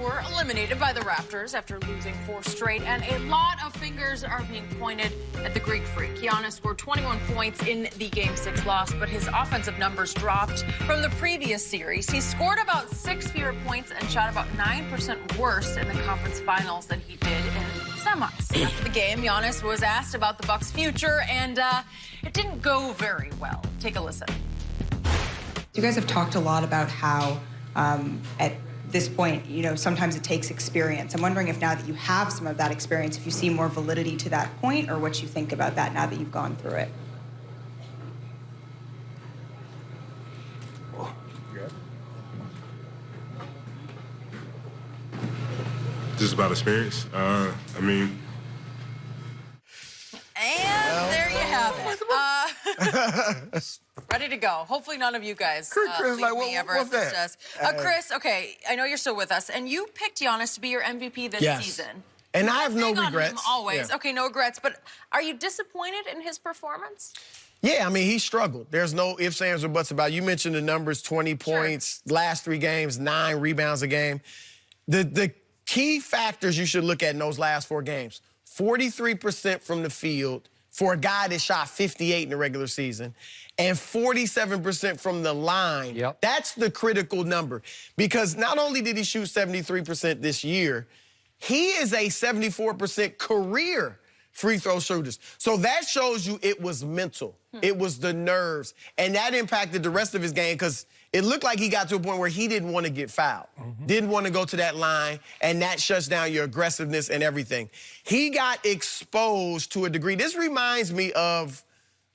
were eliminated by the Raptors after losing 4 straight, and a lot of fingers are being pointed at the Greek Freak. Giannis scored 21 points in the Game 6 loss, but his offensive numbers dropped from the previous series. He scored about 6 fewer points and shot about 9% worse in the conference finals than he did in semis. After the game, Giannis was asked about the Bucks' future, and it didn't go very well. Take a listen. You guys have talked a lot about how at this point, you know, sometimes it takes experience. I'm wondering if now that you have some of that experience, if you see more validity to that point, or what you think about that now that you've gone through it. Just about experience. I mean. And there you have it. Ready to go. Hopefully none of you guys Chris, like, what's that? Chris, okay, I know you're still with us, and you picked Giannis to be your MVP this season. And I have no Hang on regrets. him always. Yeah. Okay, no regrets. But are you disappointed in his performance? Yeah, I mean, he struggled. There's no ifs, ands, or buts about it. You mentioned the numbers, 20 points, last 3 games, 9 rebounds a game. The key factors you should look at in those last 4 games, 43% from the field for a guy that shot 58 in the regular season, and 47% from the line. Yep. That's the critical number. Because not only did he shoot 73% this year, he is a 74% career free throw shooters. So that shows you it was mental. It was the nerves. And that impacted the rest of his game because it looked like he got to a point where he didn't want to get fouled, didn't want to go to that line, and that shuts down your aggressiveness and everything. He got exposed to a degree. This reminds me of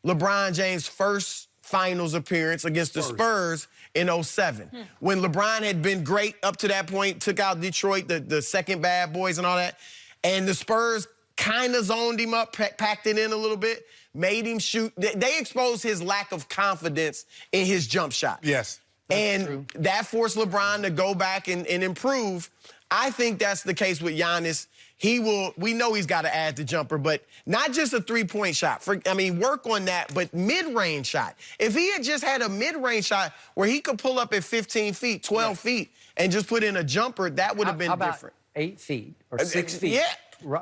LeBron James' first finals appearance against the Spurs in 07. When LeBron had been great up to that point, took out Detroit, the second bad boys and all that, and the Spurs kind of zoned him up, packed it in a little bit, made him shoot. They exposed his lack of confidence in his jump shot. Yes. And that forced LeBron to go back and improve. I think that's the case with Giannis. We know he's got to add the jumper, but not just a 3-point shot. Work on that, but mid-range shot. If he had just had a mid-range shot where he could pull up at 15 feet, 12 feet, and just put in a jumper, that would have been different. 8 feet or 6 feet. Yeah.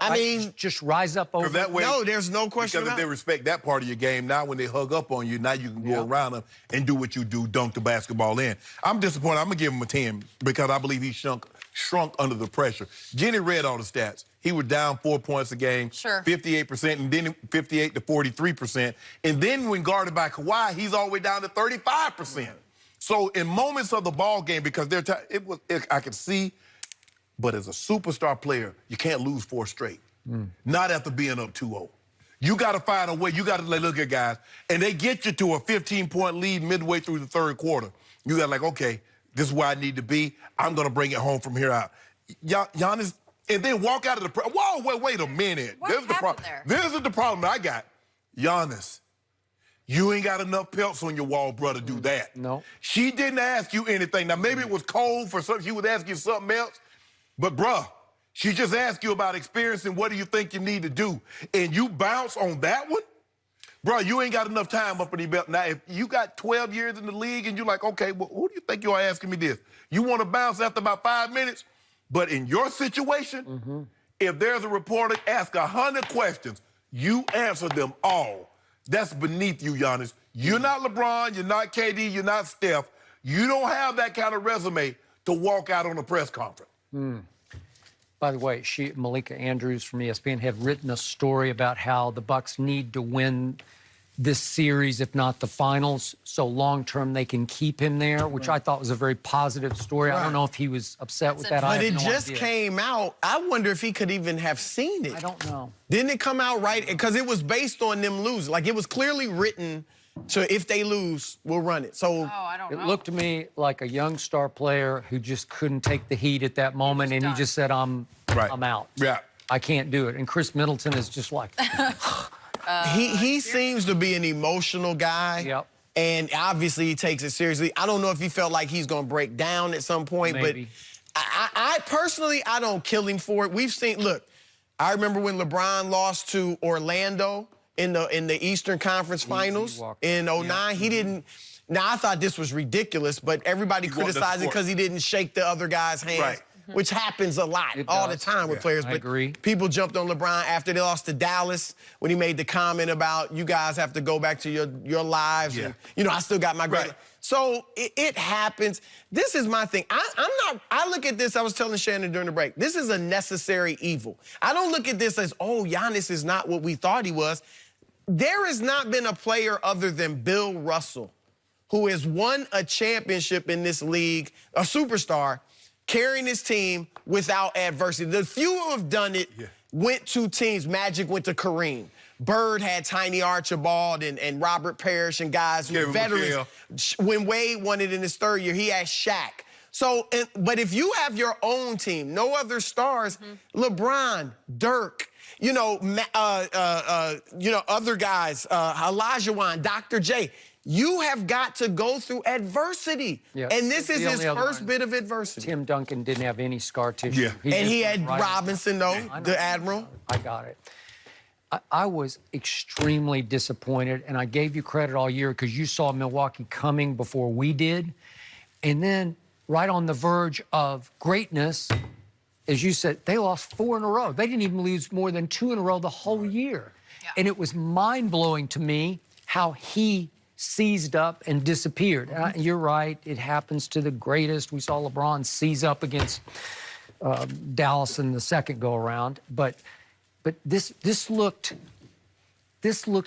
I mean, just rise up over. That way, no, there's no question because about if they respect that part of your game, now when they hug up on you, now you can go around them and do what you do, dunk the basketball in. I'm disappointed. I'm going to give him a 10 because I believe he shrunk under the pressure. Jenny read all the stats. He was down 4 points a game, 58%, and then 58 to 43%. And then when guarded by Kawhi, he's all the way down to 35%. So in moments of the ball game, because I could see. But as a superstar player, you can't lose 4 straight. Not after being up 2-0. You got to find a way. You got to look at guys, and they get you to a 15-point lead midway through the 3rd quarter. You got okay, this is where I need to be. I'm going to bring it home from here out. Giannis, and then walk out of the whoa, wait a minute. What happened there? This is the problem that I got. Giannis, you ain't got enough pelts on your wall, brother, to do that. No. She didn't ask you anything. Now, maybe it was cold for something. She would ask you something else. But, bruh, she just asked you about experience and what do you think you need to do. And you bounce on that one? Bruh, you ain't got enough time up in the belt. Now, if you got 12 years in the league and you're like, okay, well, who do you think you're asking me this? You want to bounce after about 5 minutes? But in your situation, if there's a reporter, ask 100 questions. You answer them all. That's beneath you, Giannis. You're not LeBron. You're not KD. You're not Steph. You don't have that kind of resume to walk out on a press conference. By the way, Malika Andrews from ESPN had written a story about how the Bucks need to win this series, if not the finals, so long-term they can keep him there, which I thought was a very positive story. I don't know if he was upset with that. But it just came out. I wonder if he could even have seen it. I don't know. Didn't it come out right? Because it was based on them losing. Like, it was clearly written to if they lose, we'll run it. So I don't know. It looked to me like a young star player who just couldn't take the heat at that moment, and he just said, I'm out. Yeah. I can't do it. And Chris Middleton is just like... he seems to be an emotional guy. Yep. And obviously he takes it seriously. I don't know if he felt like he's going to break down at some point. Maybe. But I personally, I don't kill him for it. We've seen, look, I remember when LeBron lost to Orlando in the Eastern Conference Finals in 09. He didn't. Now, I thought this was ridiculous, but everybody criticized it because he didn't shake the other guy's hands. Right. which happens a lot, all the time with players. I But agree. people jumped on LeBron after they lost to Dallas when he made the comment about you guys have to go back to your lives. Yeah. And, you know, I still got my grade. Right. So it happens. This is my thing. I look at this, I was telling Shannon during the break, this is a necessary evil. I don't look at this as, oh, Giannis is not what we thought he was. There has not been a player other than Bill Russell who has won a championship in this league, a superstar, carrying his team without adversity. The few who have done it went to teams. Magic went to Kareem. Bird had Tiny Archibald and Robert Parrish and guys who were veterans. When Wade won it in his third year, he had Shaq. So, but if you have your own team, no other stars, LeBron, Dirk, you know, other guys, Olajuwon, Dr. J, you have got to go through adversity. Yeah. And this is The his only other first one, bit of adversity. Tim Duncan didn't have any scar tissue. Yeah. And he just had went right Robinson, though, I know. the Admiral. I got it. I was extremely disappointed, and I gave you credit all year because you saw Milwaukee coming before we did. And then right on the verge of greatness, as you said, they lost 4 in a row. They didn't even lose more than 2 in a row the whole year. Yeah. And it was mind-blowing to me how he seized up and disappeared. You're right, it happens to the greatest. We saw LeBron seize up against Dallas in the second go-around. But this looked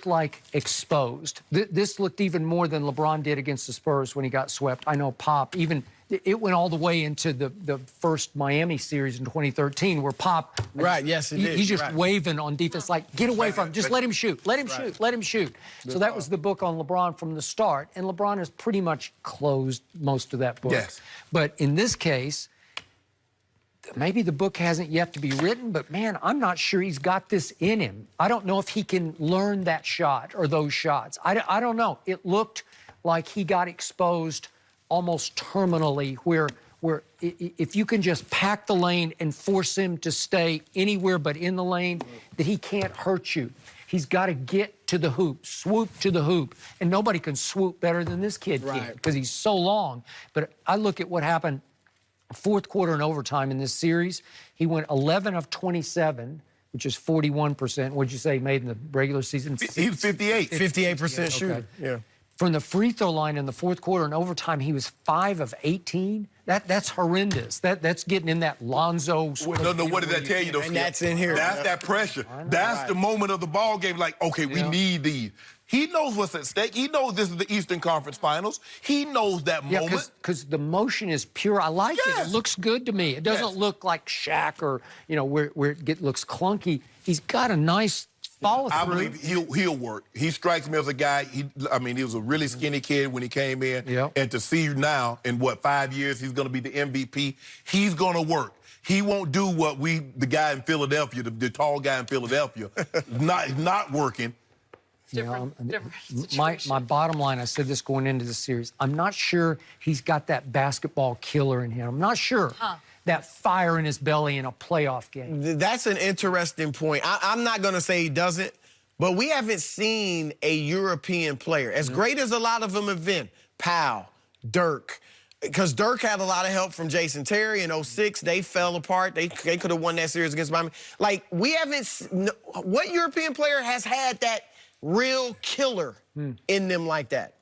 like exposed. This looked even more than LeBron did against the Spurs when he got swept. I know Pop, even it went all the way into the first Miami series in 2013 where Pop, Right, yes, it did. he's just Right. waving on defense like, get away from him, just let him shoot, let him shoot, let him shoot. So that was the book on LeBron from the start, and LeBron has pretty much closed most of that book. Yes. But in this case, maybe the book hasn't yet to be written, but man, I'm not sure he's got this in him. I don't know if he can learn that shot or those shots. I don't know. It looked like he got exposed almost terminally where if you can just pack the lane and force him to stay anywhere but in the lane, that he can't hurt you. He's got to get to the hoop, swoop to the hoop, and nobody can swoop better than this kid can because he's so long. But I look at what happened fourth quarter and overtime in this series. He went 11 of 27, which is 41%. What'd you say made in the regular season? He was 58. 58% shooter. Okay. Yeah. From the free throw line in the fourth quarter and overtime, he was 5 of 18. That's horrendous. That's getting in that Lonzo. No, what did that tell you, though? And that's in here. That's that pressure. That's the moment of the ball game. Like, okay, we need these. He knows what's at stake. He knows this is the Eastern Conference Finals. He knows that moment. Because the motion is pure. I like it. It looks good to me. It doesn't look like Shaq or, you know, where it looks clunky. He's got a nice follow through. I believe he'll work. He strikes me as a guy, he was a really skinny kid when he came in. Yep. And to see now, in 5 years, he's going to be the MVP. He's going to work. He won't do what the guy in Philadelphia, the tall guy in Philadelphia, not working. Different My bottom line, I said this going into the series, I'm not sure he's got that basketball killer in him. I'm not sure that fire in his belly in a playoff game. That's an interesting point. I'm not going to say he doesn't, but we haven't seen a European player, as great as a lot of them have been, Powell, Dirk, because Dirk had a lot of help from Jason Terry in 06. They fell apart. They could have won that series against Miami. Like, we haven't, what European player has had that real killer in them like that?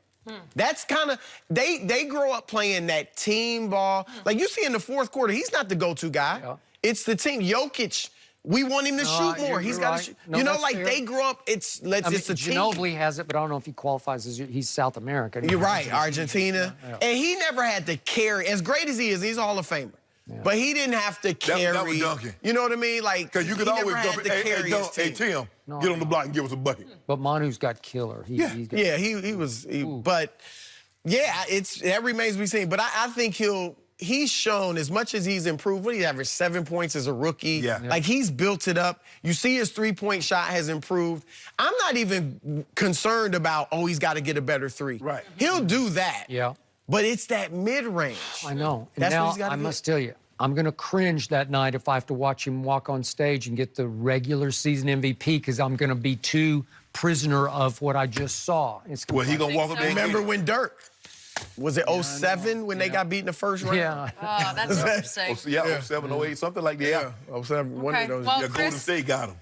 That's kind of, they grow up playing that team ball. Like you see in the fourth quarter, he's not the go-to guy. Yeah. It's the team. Jokic, we want him to shoot more. He's got to shoot. No, you know, that's like fair. they grow up, it's the team. Ginobili has it, but I don't know if he qualifies as, he's South American. You're right, Argentina. Yeah. And he never had to carry, as great as he is, he's a Hall of Famer. Yeah. But he didn't have to carry. That was Duncan. You know what I mean? Like, Because you could always never had go, to carry his team. hey, Tim, get on the block and give us a bucket. But Manu's got killer. He's got, He was, but yeah, that remains to be seen. But I think he's shown as much as he's improved. What did he average 7 points as a rookie? Yeah. Like he's built it up. You see his three-point shot has improved. I'm not even concerned about, he's got to get a better three. Right. He'll do that. Yeah. But it's that mid-range. I know. And That's what now he's gotta I get. must tell you, I'm going to cringe that night if I have to watch him walk on stage and get the regular season MVP because I'm going to be too prisoner of what I just saw. Well, he going to walk up there. Remember when Dirk? Was it 07 when they got beat in the first round? Yeah. Oh, that's interesting. Yeah, 07, 08, something like that. Yeah, 07, one of those. Well, Yeah, Golden Chris, State got him.